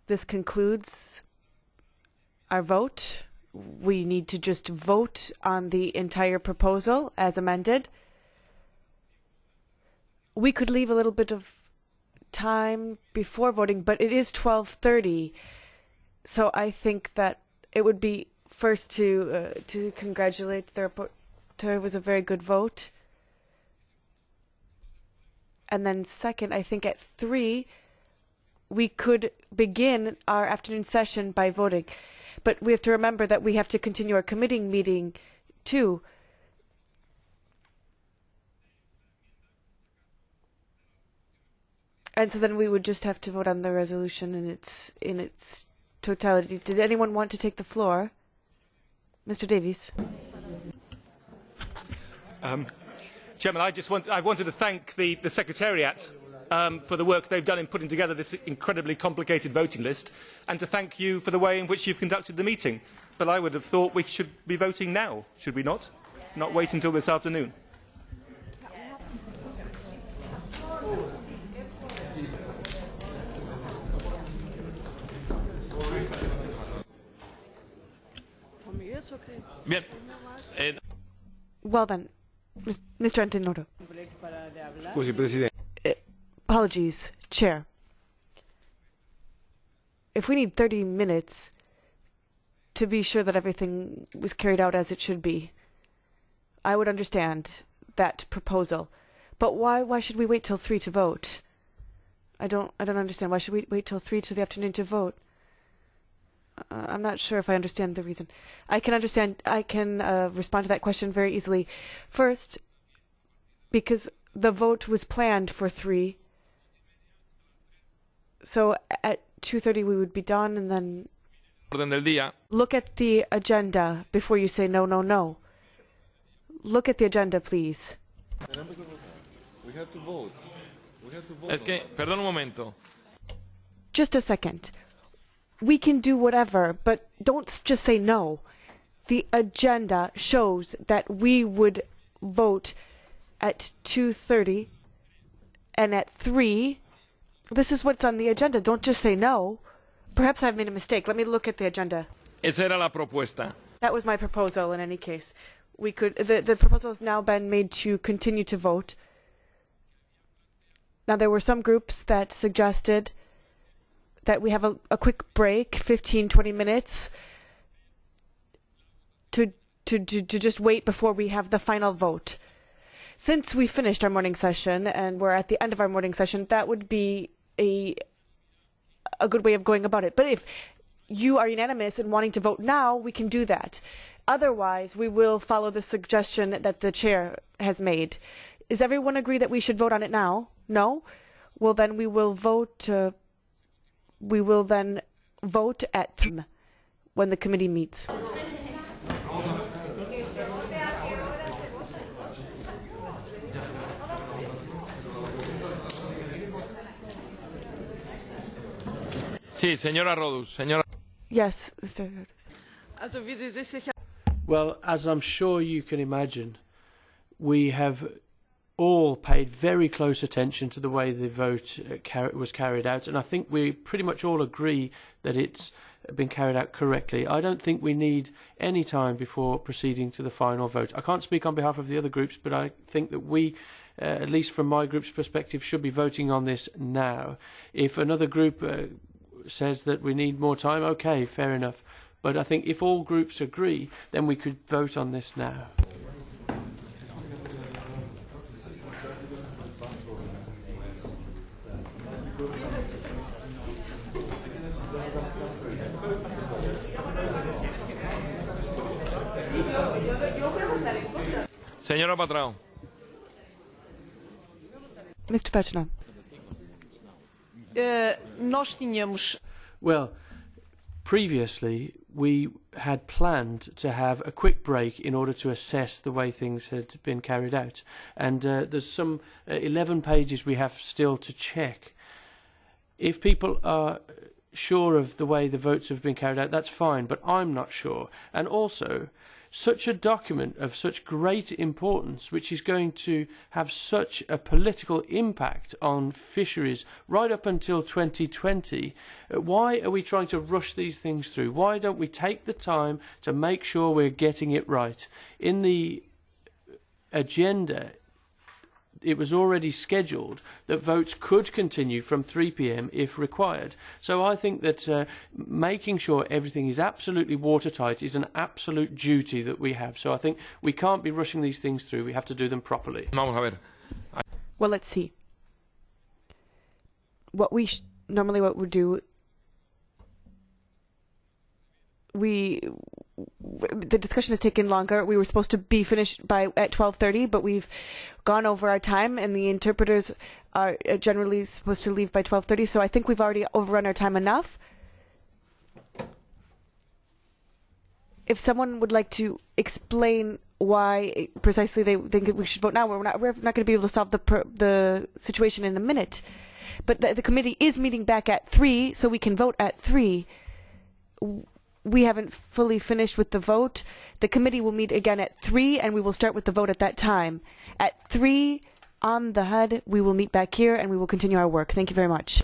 this concludes our vote. We need to just vote on the entire proposal as amended. We could leave a little bit of time before voting, but it is 12:30, so I think that it would be first to congratulate the rapporteur. It was a very good vote, and then second, I think at 3 we could begin our afternoon session by voting, but we have to remember that we have to continue our committee meeting too. And so then we would just have to vote on the resolution in its totality. Did anyone want to take the floor? Mr. Davies. Chairman, I wanted to thank the Secretariat for the work they've done in putting together this incredibly complicated voting list, and to thank you for the way in which you've conducted the meeting. But I would have thought we should be voting now, should we not? Not wait until this afternoon. Bien. Well then, Mr. Antinoro. Apologies, Chair. If we need 30 minutes to be sure that everything was carried out as it should be, I would understand that proposal. But why should we wait till 3 to vote? I don't understand. Why should we wait till 3 to the afternoon to vote? I'm not sure if I understand the reason. I can respond to that question very easily. First, because the vote was planned for 3. So at 2:30 we would be done, and then look at the agenda before you say no, no, no. Look at the agenda, please. We have to vote. Perdón un momento. Just a second. We can do whatever, but don't just say no. The agenda shows that we would vote at 2:30 and at 3. This is what's on the agenda. Don't just say no. Perhaps I've made a mistake. Let me look at the agenda. Esa era la propuesta. That was my proposal in any case. The proposal has now been made to continue to vote. Now there were some groups that suggested that we have a quick break, 15-20 minutes, to just wait before we have the final vote. Since we finished our morning session and we're at the end of our morning session, that would be a good way of going about it. But if you are unanimous in wanting to vote now, we can do that. Otherwise, we will follow the suggestion that the chair has made. Does everyone agree that we should vote on it now? No? Well, then we will vote. We will then vote at 3 when the committee meets. Sí, señora Rodus. Señora. Yes, Mr. Rodus. Well, as I'm sure you can imagine, we have all paid very close attention to the way the vote was carried out, and I think we pretty much all agree that it's been carried out correctly. I don't think we need any time before proceeding to the final vote. I can't speak on behalf of the other groups, but I think that we, at least from my group's perspective, should be voting on this now. If another group says that we need more time, okay, fair enough. But I think if all groups agree, then we could vote on this now. Señora Patrão. Mr. Patrão. Well, previously we had planned to have a quick break in order to assess the way things had been carried out, and there's some 11 pages we have still to check. If people are sure of the way the votes have been carried out, that's fine, but I'm not sure. And also, such a document of such great importance, which is going to have such a political impact on fisheries right up until 2020, why are we trying to rush these things through? Why don't we take the time to make sure we're getting it right? In the agenda, it was already scheduled that votes could continue from 3 p.m. if required. So I think that making sure everything is absolutely watertight is an absolute duty that we have. So I think we can't be rushing these things through. We have to do them properly. Vamos a ver. Well, let's see. What we normally what we do, the discussion has taken longer. We were supposed to be finished at 12:30, but we've gone over our time, and the interpreters are generally supposed to leave by 12:30. So I think we've already overrun our time enough. If someone would like to explain why precisely they think we should vote now, we're not going to be able to solve the situation in a minute. But the committee is meeting back at 3, so we can vote at 3. We haven't fully finished with the vote. The committee will meet again at 3, and we will start with the vote at that time. At 3 on the HUD, we will meet back here, and we will continue our work. Thank you very much.